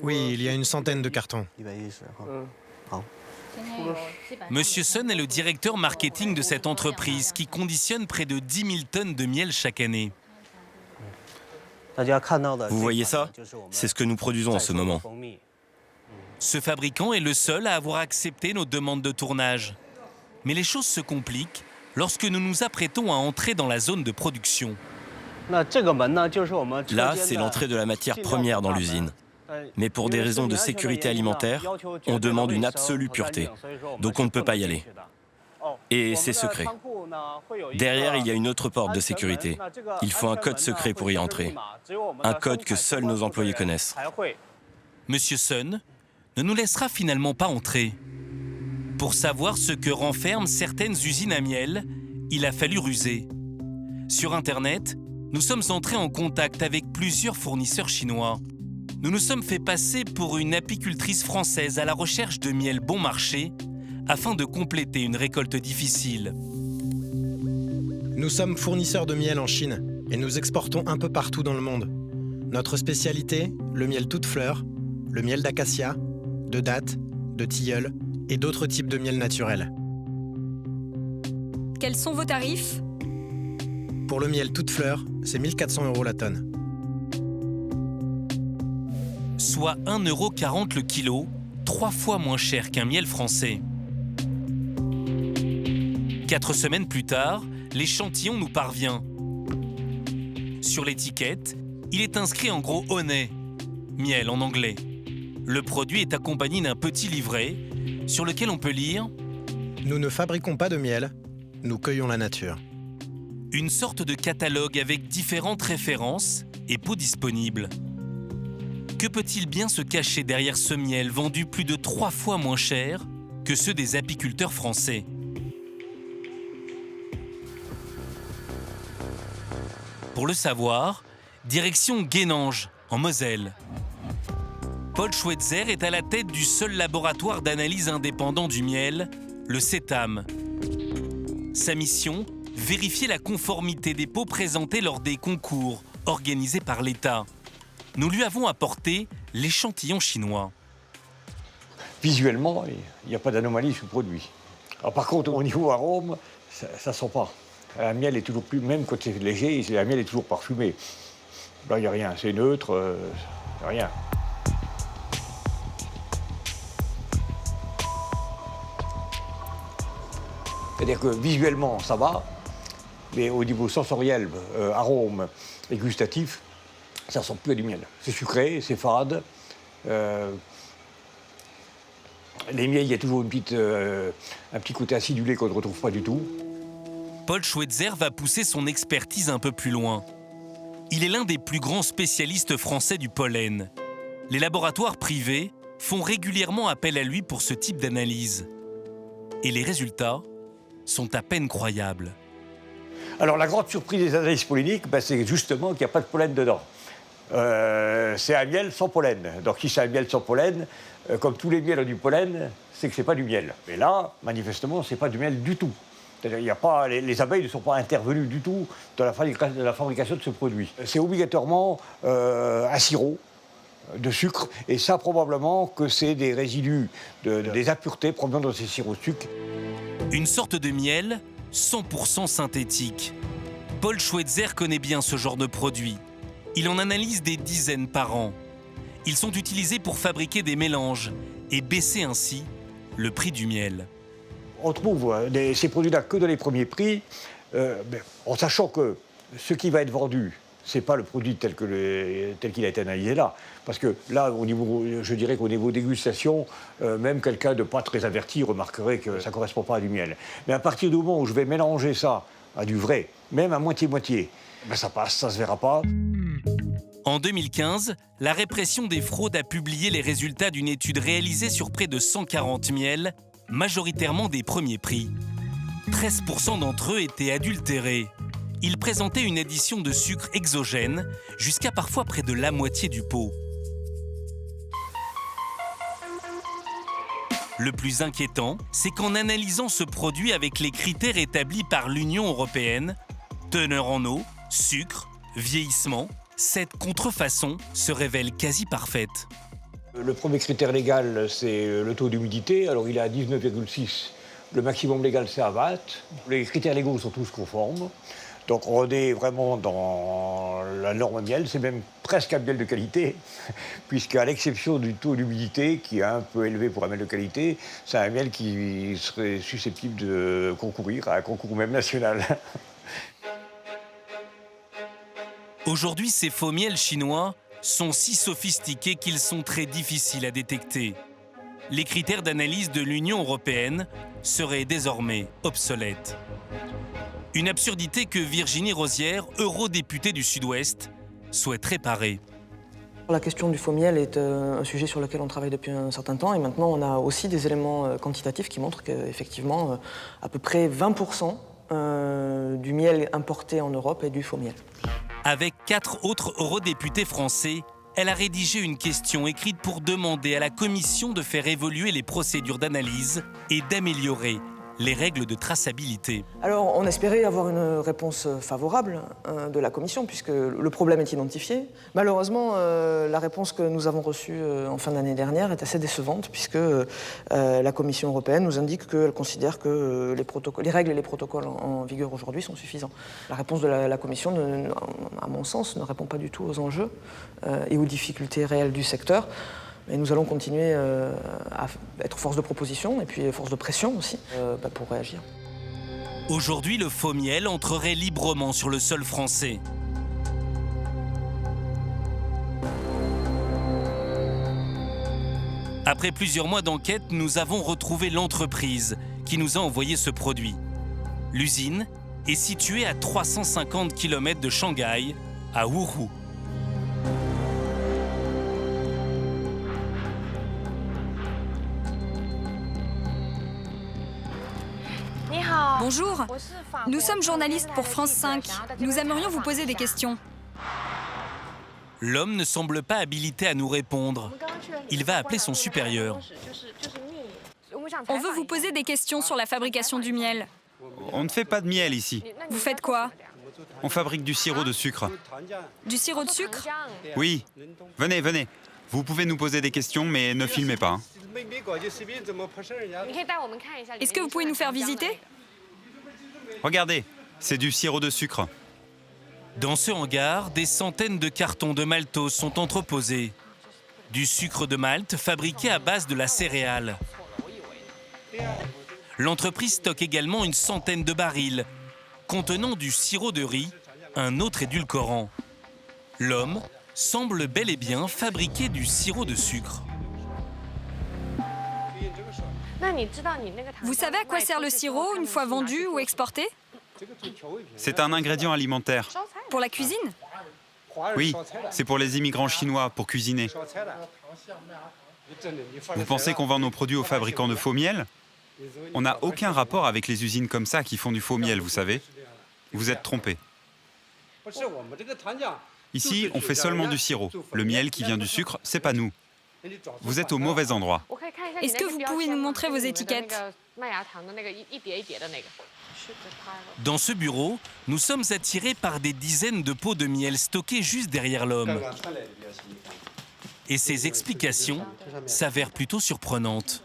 Oui, il y a une centaine de cartons. Monsieur Sun est le directeur marketing de cette entreprise qui conditionne près de 10 000 tonnes de miel chaque année. Vous voyez ça ? C'est ce que nous produisons en ce moment. Ce fabricant est le seul à avoir accepté nos demandes de tournage. Mais les choses se compliquent lorsque nous nous apprêtons à entrer dans la zone de production. Là, c'est l'entrée de la matière première dans l'usine. Mais pour des raisons de sécurité alimentaire, on demande une absolue pureté. Donc on ne peut pas y aller. Et c'est secret. Derrière, il y a une autre porte de sécurité. Il faut un code secret pour y entrer. Un code que seuls nos employés connaissent. Monsieur Sun ne nous laissera finalement pas entrer. Pour savoir ce que renferment certaines usines à miel, il a fallu ruser. Sur Internet, nous sommes entrés en contact avec plusieurs fournisseurs chinois. Nous nous sommes fait passer pour une apicultrice française à la recherche de miel bon marché afin de compléter une récolte difficile. Nous sommes fournisseurs de miel en Chine et nous exportons un peu partout dans le monde. Notre spécialité, le miel toute fleur, le miel d'acacia, de datte, de tilleul et d'autres types de miel naturel. Quels sont vos tarifs ? Pour le miel toute fleur, c'est 1 400 € la tonne. Soit 1,40 € le kilo, 3 fois moins cher qu'un miel français. 4 semaines plus tard, l'échantillon nous parvient. Sur l'étiquette, il est inscrit en gros Honey, miel en anglais. Le produit est accompagné d'un petit livret sur lequel on peut lire « Nous ne fabriquons pas de miel, nous cueillons la nature ». Une sorte de catalogue avec différentes références et pots disponibles. Que peut-il bien se cacher derrière ce miel vendu plus de 3 fois moins cher que ceux des apiculteurs français ? Pour le savoir, direction Guénange, en Moselle. Paul Schweitzer est à la tête du seul laboratoire d'analyse indépendant du miel, le CETAM. Sa mission, vérifier la conformité des pots présentés lors des concours organisés par l'État. nous lui avons apporté l'échantillon chinois. Visuellement, il n'y a pas d'anomalie sur le produit. Alors, par contre, au niveau arôme, ça ne sent pas. La miel est toujours plus, même quand c'est léger, la miel est toujours parfumée. Là, il n'y a rien, c'est neutre, il n'y a rien. C'est-à-dire que visuellement, ça va, mais au niveau sensoriel, arôme et gustatif, ça ne sent plus à du miel. C'est sucré, c'est fade. Les miels, il y a toujours un petit côté acidulé qu'on ne retrouve pas du tout. Paul Schweitzer va pousser son expertise un peu plus loin. Il est l'un des plus grands spécialistes français du pollen. Les laboratoires privés font régulièrement appel à lui pour ce type d'analyse. Et les résultats sont à peine croyables. Alors la grande surprise des analyses polliniques, c'est justement qu'il n'y a pas de pollen dedans. C'est un miel sans pollen. Donc si c'est un miel sans pollen, comme tous les miels ont du pollen, c'est que ce n'est pas du miel. Mais là, manifestement, ce n'est pas du miel du tout. C'est-à-dire, il y a pas, les abeilles ne sont pas intervenues du tout dans la fabrication de ce produit. C'est obligatoirement un sirop de sucre, et ça probablement que c'est des résidus, des impuretés provenant de ces sirops de sucre. Une sorte de miel 100% synthétique. Paul Schweitzer connaît bien ce genre de produit. Il en analyse des dizaines par an. Ils sont utilisés pour fabriquer des mélanges et baisser ainsi le prix du miel. On trouve ces produits-là que dans les premiers prix, en sachant que ce qui va être vendu, ce n'est pas le produit tel qu'il a été analysé là. Parce que là, je dirais qu'au niveau dégustation, même quelqu'un de pas très averti remarquerait que ça ne correspond pas à du miel. Mais à partir du moment où je vais mélanger ça à du vrai, même à moitié-moitié, ça passe, ça ne se verra pas. En 2015, la répression des fraudes a publié les résultats d'une étude réalisée sur près de 140 miels, majoritairement des premiers prix. 13% d'entre eux étaient adultérés. Ils présentaient une addition de sucre exogène, jusqu'à parfois près de la moitié du pot. Le plus inquiétant, c'est qu'en analysant ce produit avec les critères établis par l'Union européenne, teneur en eau, sucre, vieillissement, cette contrefaçon se révèle quasi parfaite. Le premier critère légal, c'est le taux d'humidité. Alors il est à 19,6. Le maximum légal, c'est à 20. Les critères légaux sont tous conformes. Donc on est vraiment dans la norme miel. C'est même presque un miel de qualité, puisqu'à l'exception du taux d'humidité, qui est un peu élevé pour un miel de qualité, c'est un miel qui serait susceptible de concourir à un concours même national. Aujourd'hui, ces faux miels chinois sont si sophistiqués qu'ils sont très difficiles à détecter. Les critères d'analyse de l'Union européenne seraient désormais obsolètes. Une absurdité que Virginie Rosière, eurodéputée du Sud-Ouest, souhaite réparer. La question du faux miel est un sujet sur lequel on travaille depuis un certain temps, et maintenant on a aussi des éléments quantitatifs qui montrent qu'effectivement à peu près 20% du miel importé en Europe est du faux miel. Avec 4 autres eurodéputés français, elle a rédigé une question écrite pour demander à la Commission de faire évoluer les procédures d'analyse et d'améliorer les règles de traçabilité. Alors, on espérait avoir une réponse favorable de la Commission, puisque le problème est identifié. Malheureusement, la réponse que nous avons reçue en fin d'année dernière est assez décevante, puisque la Commission européenne nous indique qu'elle considère que les règles et les protocoles en vigueur aujourd'hui sont suffisants. La réponse de la Commission, à mon sens, ne répond pas du tout aux enjeux et aux difficultés réelles du secteur. Et nous allons continuer à être force de proposition et puis force de pression aussi pour réagir. Aujourd'hui, le faux miel entrerait librement sur le sol français. Après plusieurs mois d'enquête, nous avons retrouvé l'entreprise qui nous a envoyé ce produit. L'usine est située à 350 km de Shanghai, à Wuhu. Bonjour, nous sommes journalistes pour France 5. Nous aimerions vous poser des questions. L'homme ne semble pas habilité à nous répondre. Il va appeler son supérieur. On veut vous poser des questions sur la fabrication du miel. On ne fait pas de miel ici. Vous faites quoi? On fabrique du sirop de sucre. Du sirop de sucre? Oui. Venez, venez. Vous pouvez nous poser des questions, mais ne filmez pas. Est-ce que vous pouvez nous faire visiter? Regardez, c'est du sirop de sucre. Dans ce hangar, des centaines de cartons de maltose sont entreposés. Du sucre de Malte fabriqué à base de la céréale. L'entreprise stocke également une centaine de barils contenant du sirop de riz, un autre édulcorant. L'homme semble bel et bien fabriquer du sirop de sucre. Vous savez à quoi sert le sirop une fois vendu ou exporté? C'est un ingrédient alimentaire. Pour la cuisine? Oui, c'est pour les immigrants chinois, pour cuisiner. Vous pensez qu'on vend nos produits aux fabricants de faux miel? On n'a aucun rapport avec les usines comme ça qui font du faux miel, vous savez. Vous êtes trompés. Ici, on fait seulement du sirop. Le miel qui vient du sucre, c'est pas nous. Vous êtes au mauvais endroit. Est-ce que vous pouvez nous montrer vos étiquettes? Dans ce bureau, nous sommes attirés par des dizaines de pots de miel stockés juste derrière l'homme. Et ces explications s'avèrent plutôt surprenantes.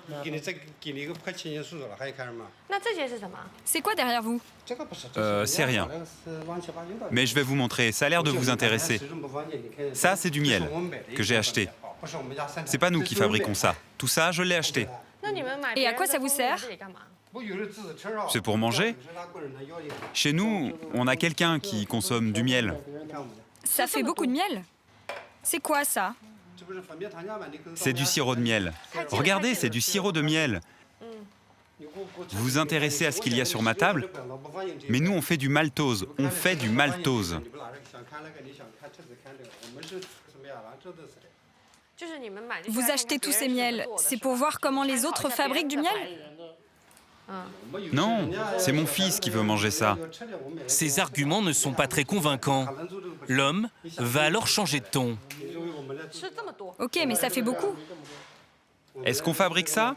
C'est quoi derrière vous? C'est rien. Mais je vais vous montrer, ça a l'air de vous intéresser. Ça, c'est du miel que j'ai acheté. C'est pas nous qui fabriquons ça. Tout ça, je l'ai acheté. Et à quoi ça vous sert? C'est pour manger. Chez nous, on a quelqu'un qui consomme du miel. Ça fait beaucoup de miel. C'est quoi ça? C'est du sirop de miel. Regardez, c'est du sirop de miel. Vous vous intéressez à ce qu'il y a sur ma table? Mais nous, on fait du maltose. On fait du maltose. Vous achetez tous ces miels, c'est pour voir comment les autres fabriquent du miel? Non, c'est mon fils qui veut manger ça. Ces arguments ne sont pas très convaincants. L'homme va alors changer de ton. Ok, mais ça fait beaucoup. Est-ce qu'on fabrique ça?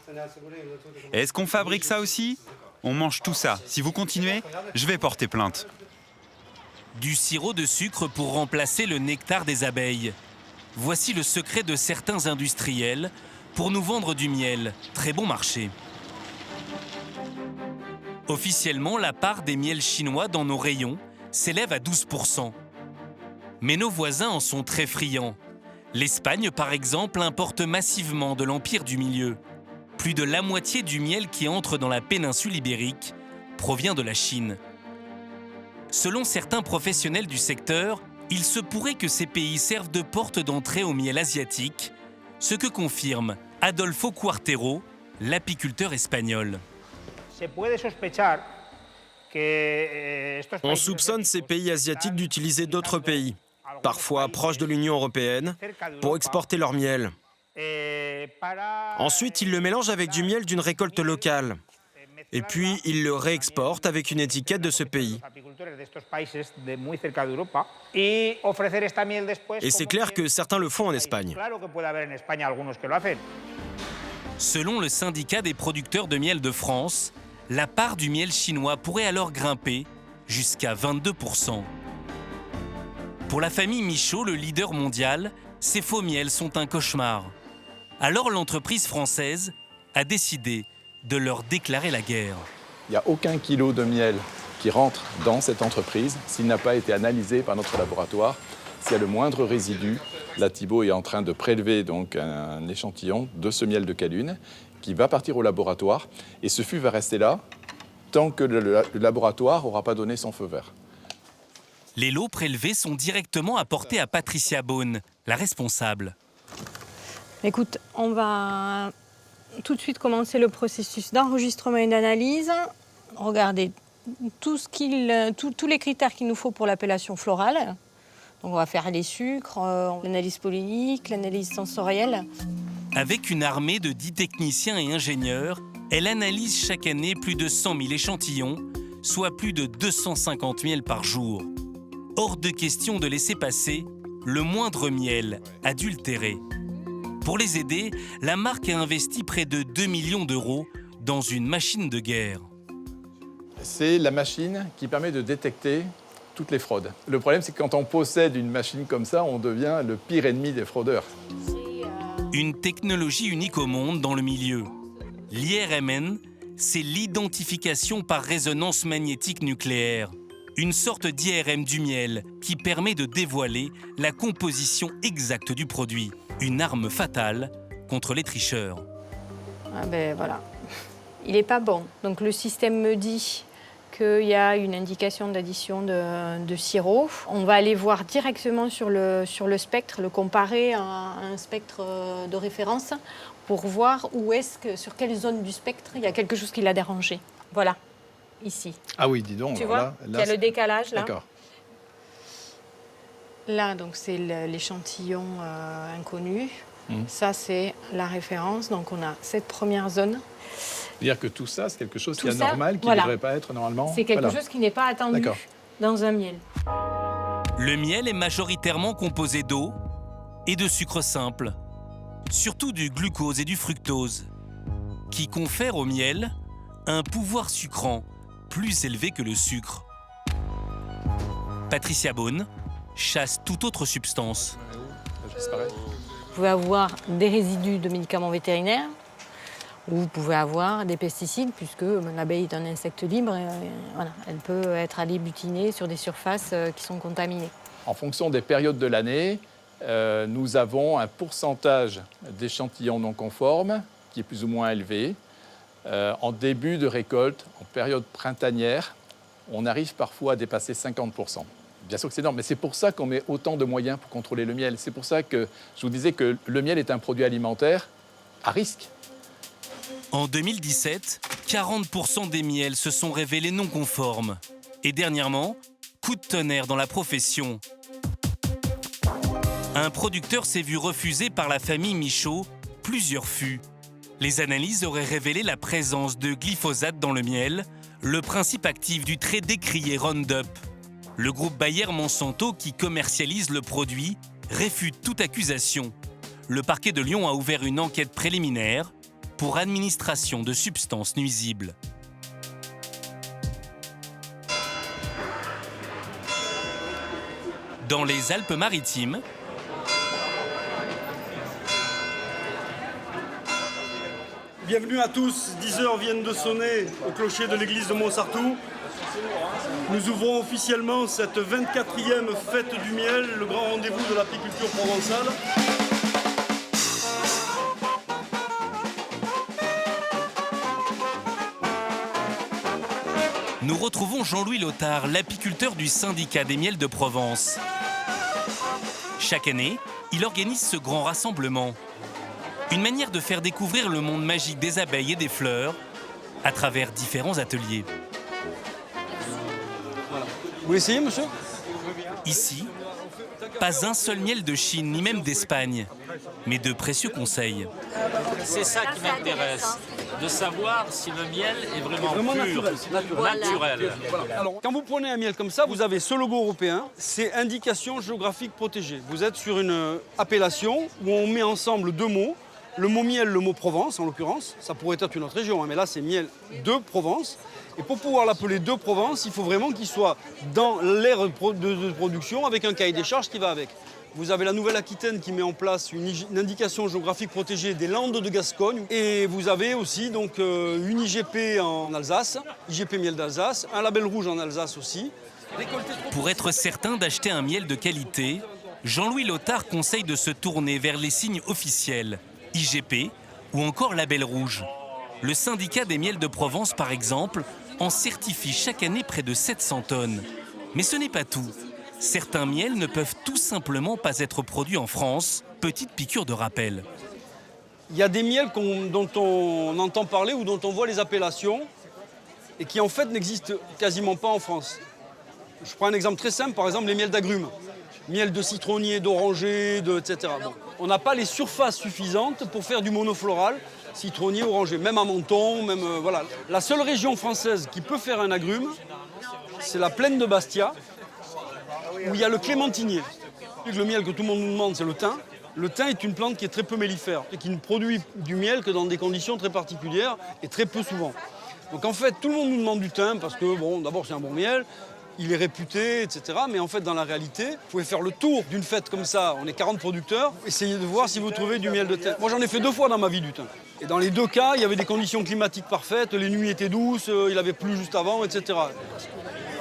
Est-ce qu'on fabrique ça aussi? On mange tout ça. Si vous continuez, je vais porter plainte. Du sirop de sucre pour remplacer le nectar des abeilles. Voici le secret de certains industriels pour nous vendre du miel. Très bon marché. Officiellement, la part des miels chinois dans nos rayons s'élève à 12%. Mais nos voisins en sont très friands. L'Espagne, par exemple, importe massivement de l'Empire du Milieu. Plus de la moitié du miel qui entre dans la péninsule ibérique provient de la Chine. Selon certains professionnels du secteur, il se pourrait que ces pays servent de porte d'entrée au miel asiatique, ce que confirme Adolfo Cuartero, l'apiculteur espagnol. On soupçonne ces pays asiatiques d'utiliser d'autres pays, parfois proches de l'Union européenne, pour exporter leur miel. Ensuite, ils le mélangent avec du miel d'une récolte locale. Et puis, ils le réexportent avec une étiquette de ce pays. Et c'est clair que certains le font en Espagne. Selon le syndicat des producteurs de miel de France, la part du miel chinois pourrait alors grimper jusqu'à 22%. Pour la famille Michaud, le leader mondial, ces faux miels sont un cauchemar. Alors l'entreprise française a décidé de leur déclarer la guerre. Il n'y a aucun kilo de miel qui rentre dans cette entreprise s'il n'a pas été analysé par notre laboratoire. S'il y a le moindre résidu, là Thibault est en train de prélever donc un échantillon de ce miel de Calune qui va partir au laboratoire et ce fût va rester là tant que le laboratoire n'aura pas donné son feu vert. Les lots prélevés sont directement apportés à Patricia Beaune, la responsable. Écoute, on va tout de suite commencer le processus d'enregistrement et d'analyse. Regardez tous les critères qu'il nous faut pour l'appellation florale. Donc on va faire les sucres, l'analyse pollinique, l'analyse sensorielle. Avec une armée de 10 techniciens et ingénieurs, elle analyse chaque année plus de 100 000 échantillons, soit plus de 250 miels par jour. Hors de question de laisser passer le moindre miel adultéré. Pour les aider, la marque a investi près de 2 millions d'euros dans une machine de guerre. C'est la machine qui permet de détecter toutes les fraudes. Le problème, c'est que quand on possède une machine comme ça, on devient le pire ennemi des fraudeurs. Une technologie unique au monde dans le milieu. L'IRMN, c'est l'identification par résonance magnétique nucléaire. Une sorte d'IRM du miel qui permet de dévoiler la composition exacte du produit. Une arme fatale contre les tricheurs. Ah ben voilà, il n'est pas bon. Donc le système me dit qu'il y a une indication d'addition de sirop. On va aller voir directement sur le spectre, le comparer à un spectre de référence pour voir sur quelle zone du spectre il y a quelque chose qui l'a dérangé. Voilà, ici. Ah oui, dis donc. Tu vois, il y a le décalage là. D'accord. Là, donc c'est l'échantillon inconnu. Ça, c'est la référence. Donc on a cette première zone. C'est-à-dire que tout ça, c'est quelque chose qui est anormal, qui ne devrait pas être normalement. C'est quelque chose qui n'est pas attendu dans un miel. Le miel est majoritairement composé d'eau et de sucre simple, surtout du glucose et du fructose, qui confèrent au miel un pouvoir sucrant plus élevé que le sucre. Patricia Beaune chasse toute autre substance. Vous pouvez avoir des résidus de médicaments vétérinaires, ou vous pouvez avoir des pesticides, puisque l'abeille est un insecte libre, et, voilà, elle peut être allée butiner sur des surfaces qui sont contaminées. En fonction des périodes de l'année, nous avons un pourcentage d'échantillons non conformes qui est plus ou moins élevé. En début de récolte, en période printanière, on arrive parfois à dépasser 50%. Bien sûr que c'est énorme, mais c'est pour ça qu'on met autant de moyens pour contrôler le miel. C'est pour ça que je vous disais que le miel est un produit alimentaire à risque. En 2017, 40% des miels se sont révélés non conformes. Et dernièrement, coup de tonnerre dans la profession. Un producteur s'est vu refuser par la famille Michaud plusieurs fûts. Les analyses auraient révélé la présence de glyphosate dans le miel, le principe actif du très décrié Roundup. Le groupe Bayer-Monsanto, qui commercialise le produit, réfute toute accusation. Le parquet de Lyon a ouvert une enquête préliminaire pour administration de substances nuisibles. Dans les Alpes-Maritimes, Bienvenue à tous, 10 heures viennent de sonner au clocher de l'église de Montsartou. Nous ouvrons officiellement cette 24e fête du miel, le grand rendez-vous de l'apiculture provençale. nous retrouvons Jean-Louis Lothar, l'apiculteur du syndicat des miels de Provence. Chaque année, il organise ce grand rassemblement. Une manière de faire découvrir le monde magique des abeilles et des fleurs à travers différents ateliers. Vous essayez, monsieur ? Ici, pas un seul miel de Chine, ni même d'Espagne, mais de précieux conseils. C'est ça qui m'intéresse, de savoir si le miel est vraiment pur, naturel. Alors, quand vous prenez un miel comme ça, vous avez ce logo européen, c'est indication géographique protégée. Vous êtes sur une appellation où on met ensemble deux mots, le mot miel, le mot Provence en l'occurrence, ça pourrait être une autre région, mais là c'est miel de Provence. Et pour pouvoir l'appeler de Provence, il faut vraiment qu'il soit dans l'aire de production avec un cahier des charges qui va avec. Vous avez la Nouvelle-Aquitaine qui met en place une indication géographique protégée des Landes de Gascogne. Et vous avez aussi donc, une IGP en Alsace, IGP miel d'Alsace, un label rouge en Alsace aussi. Pour être certain d'acheter un miel de qualité, Jean-Louis Lothar conseille de se tourner vers les signes officiels, IGP ou encore label rouge. Le syndicat des miels de Provence, par exemple, en certifie chaque année près de 700 tonnes. Mais ce n'est pas tout. Certains miels ne peuvent tout simplement pas être produits en France. Petite piqûre de rappel. Il y a des miels dont on entend parler ou dont on voit les appellations et qui en fait n'existent quasiment pas en France. Je prends un exemple très simple, par exemple les miels d'agrumes. Miel de citronnier, d'oranger, etc. Bon. On n'a pas les surfaces suffisantes pour faire du monofloral, citronnier, oranger, même à Menton, même voilà. La seule région française qui peut faire un agrume, c'est la plaine de Bastia, où il y a le clémentinier. Le miel que tout le monde nous demande, c'est le thym. Le thym est une plante qui est très peu mellifère et qui ne produit du miel que dans des conditions très particulières et très peu souvent. Donc en fait, tout le monde nous demande du thym parce que, bon, d'abord c'est un bon miel, il est réputé, etc. Mais en fait, dans la réalité, vous pouvez faire le tour d'une fête comme ça. On est 40 producteurs. Essayez de voir si vous trouvez du miel de thym. Moi, j'en ai fait 2 fois dans ma vie du thym. Et dans les 2 cas, il y avait des conditions climatiques parfaites, les nuits étaient douces, il avait plu juste avant, etc.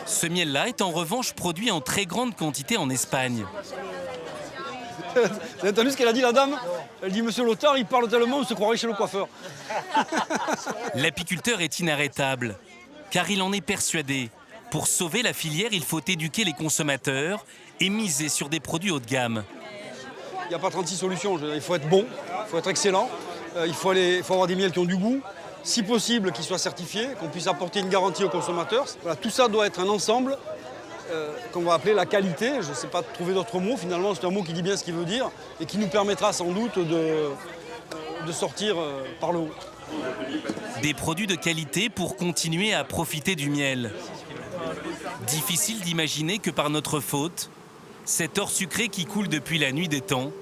Ce miel-là est en revanche produit en très grande quantité en Espagne. Vous avez entendu ce qu'elle a dit, la dame? Elle dit, monsieur Lothar, il parle tellement, on se croirait chez le coiffeur. L'apiculteur est inarrêtable, car il en est persuadé. Pour sauver la filière, il faut éduquer les consommateurs et miser sur des produits haut de gamme. Il n'y a pas 36 solutions. Il faut être bon, il faut être excellent, il faut avoir des miels qui ont du goût, si possible qu'ils soient certifiés, qu'on puisse apporter une garantie aux consommateurs. Voilà, tout ça doit être un ensemble qu'on va appeler la qualité. Je ne sais pas trouver d'autres mots. Finalement, c'est un mot qui dit bien ce qu'il veut dire et qui nous permettra sans doute de sortir par le haut. Des produits de qualité pour continuer à profiter du miel. Difficile d'imaginer que par notre faute, cet or sucré qui coule depuis la nuit des temps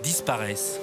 disparaisse.